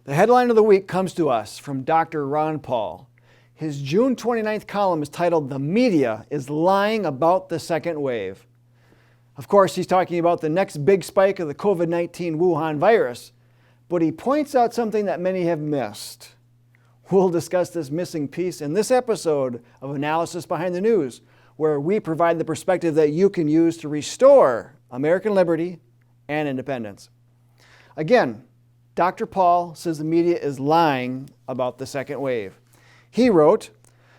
The headline of the week comes to us from Dr. Ron Paul. His June 29th column is titled, "The Media is Lying About the Second Wave." Of course, he's talking about the next big spike of the COVID-19 Wuhan virus, but he points out something that many have missed. We'll discuss this missing piece in this episode of Analysis Behind the News, where we provide the perspective that you can use to restore American liberty and independence. Again, Dr. Paul says the media is lying about the second wave. He wrote,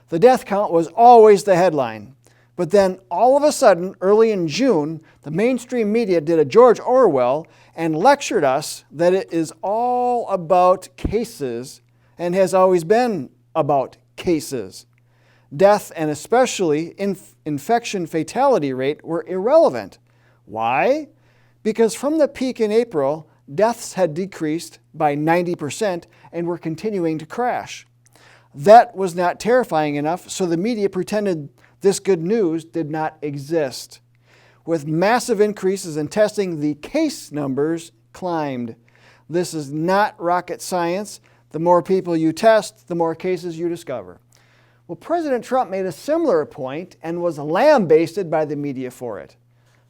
"The death count was always the headline, but then all of a sudden, early in June, the mainstream media did a George Orwell and lectured us that it is all about cases and has always been about cases. Death and especially infection fatality rate were irrelevant. Why? Because from the peak in April, deaths had decreased by 90% and were continuing to crash. That was not terrifying enough, so the media pretended this good news did not exist. With massive increases in testing, the case numbers climbed. This is not rocket science. The more people you test, the more cases you discover." Well, President Trump made a similar point and was lambasted by the media for it.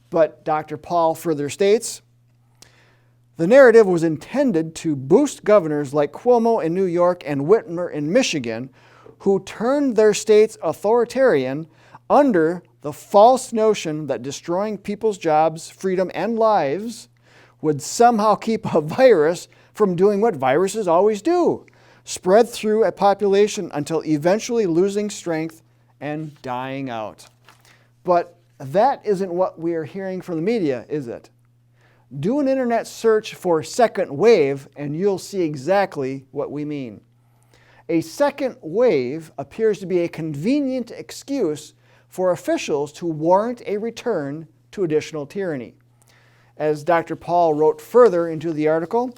But Dr. Paul further states, "The narrative was intended to boost governors like Cuomo in New York and Whitmer in Michigan, who turned their states authoritarian under the false notion that destroying people's jobs, freedom, and lives would somehow keep a virus from doing what viruses always do, spread through a population until eventually losing strength and dying out." But that isn't what we are hearing from the media, is it? Do an internet search for second wave and you'll see exactly what we mean. A second wave appears to be a convenient excuse for officials to warrant a return to additional tyranny. As Dr. Paul wrote further into the article,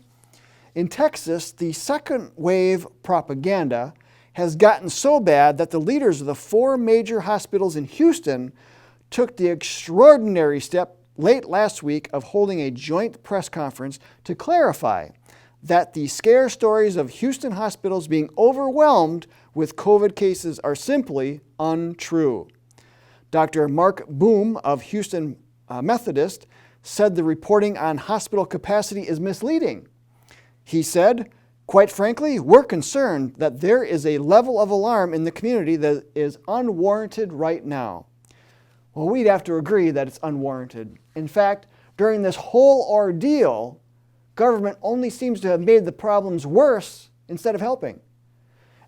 in Texas, the second wave propaganda has gotten so bad that the leaders of the 4 major hospitals in Houston took the extraordinary step late last week of holding a joint press conference to clarify that the scare stories of Houston hospitals being overwhelmed with COVID cases are simply untrue. Dr. Mark Boom of Houston Methodist said the reporting on hospital capacity is misleading. He said, "Quite frankly, we're concerned that there is a level of alarm in the community that is unwarranted right now." Well, we'd have to agree that it's unwarranted. In fact, during this whole ordeal, government only seems to have made the problems worse instead of helping.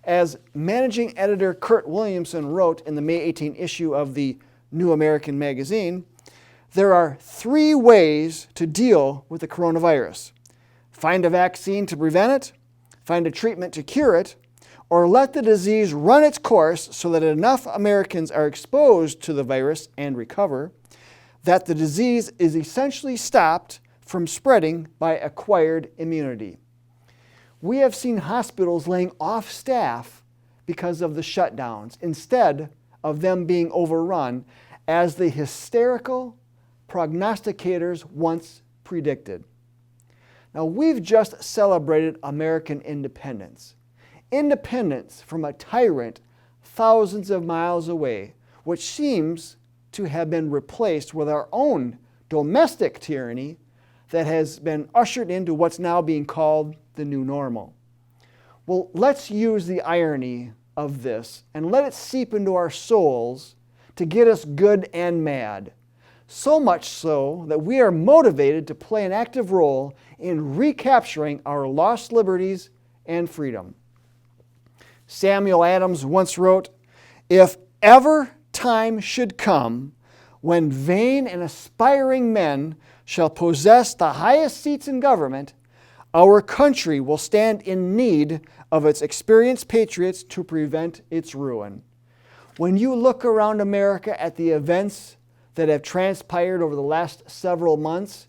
As managing editor Kurt Williamson wrote in the May 18 issue of the New American Magazine, there are 3 ways to deal with the coronavirus. Find a vaccine to prevent it, find a treatment to cure it, or let the disease run its course so that enough Americans are exposed to the virus and recover, that the disease is essentially stopped from spreading by acquired immunity. We have seen hospitals laying off staff because of the shutdowns, instead of them being overrun, as the hysterical prognosticators once predicted. Now, we've just celebrated American independence. Independence from a tyrant thousands of miles away, which seems to have been replaced with our own domestic tyranny that has been ushered into what's now being called the new normal. Well, let's use the irony of this and let it seep into our souls to get us good and mad. So much so that we are motivated to play an active role in recapturing our lost liberties and freedom. Samuel Adams once wrote, "If ever time should come when vain and aspiring men shall possess the highest seats in government, our country will stand in need of its experienced patriots to prevent its ruin." When you look around America at the events that have transpired over the last several months,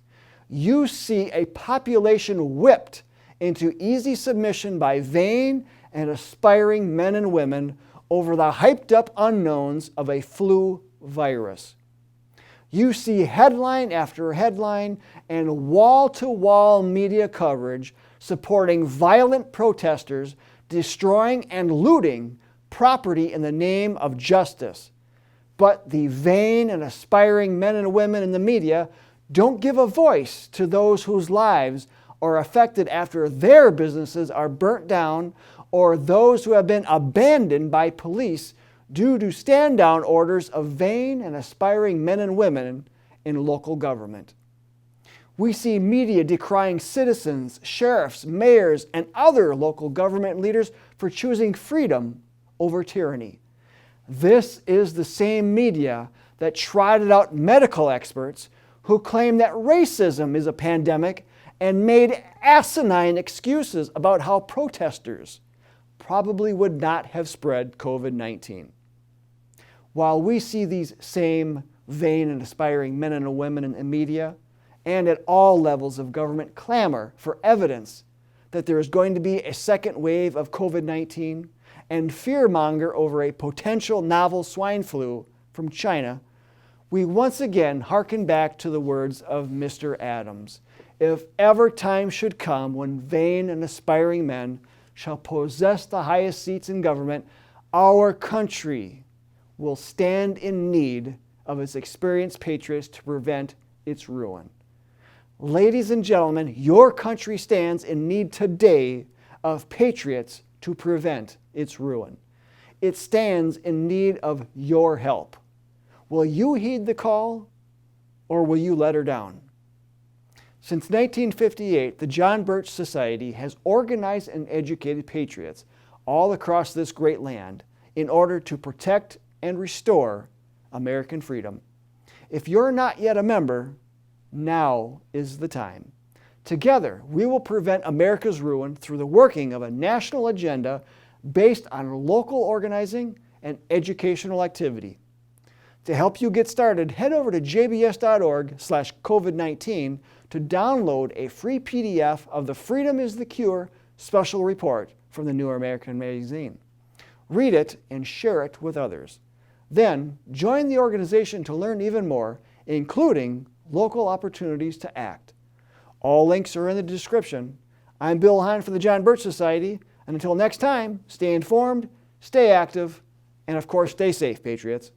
you see a population whipped into easy submission by vain and aspiring men and women over the hyped-up unknowns of a flu virus. You see headline after headline and wall-to-wall media coverage supporting violent protesters, destroying and looting property in the name of justice. But the vain and aspiring men and women in the media don't give a voice to those whose lives are affected after their businesses are burnt down, or those who have been abandoned by police due to stand-down orders of vain and aspiring men and women in local government. We see media decrying citizens, sheriffs, mayors, and other local government leaders for choosing freedom over tyranny. This is the same media that trotted out medical experts who claim that racism is a pandemic and made asinine excuses about how protesters probably would not have spread COVID-19. While we see these same vain and aspiring men and women in the media and at all levels of government clamor for evidence that there is going to be a second wave of COVID-19 and fearmonger over a potential novel swine flu from China, we once again hearken back to the words of Mr. Adams. If ever time should come when vain and aspiring men shall possess the highest seats in government, our country will stand in need of its experienced patriots to prevent its ruin. Ladies and gentlemen, your country stands in need today of patriots to prevent its ruin. It stands in need of your help. Will you heed the call, or will you let her down? Since 1958, the John Birch Society has organized and educated patriots all across this great land in order to protect and restore American freedom. If you're not yet a member, now is the time. Together, we will prevent America's ruin through the working of a national agenda based on local organizing and educational activity. To help you get started, head over to jbs.org/COVID-19 to download a free PDF of the Freedom is the Cure special report from the New American Magazine. Read it and share it with others. Then, join the organization to learn even more, including local opportunities to act. All links are in the description. I'm Bill Hahn for the John Birch Society, and until next time, stay informed, stay active, and of course, stay safe, Patriots.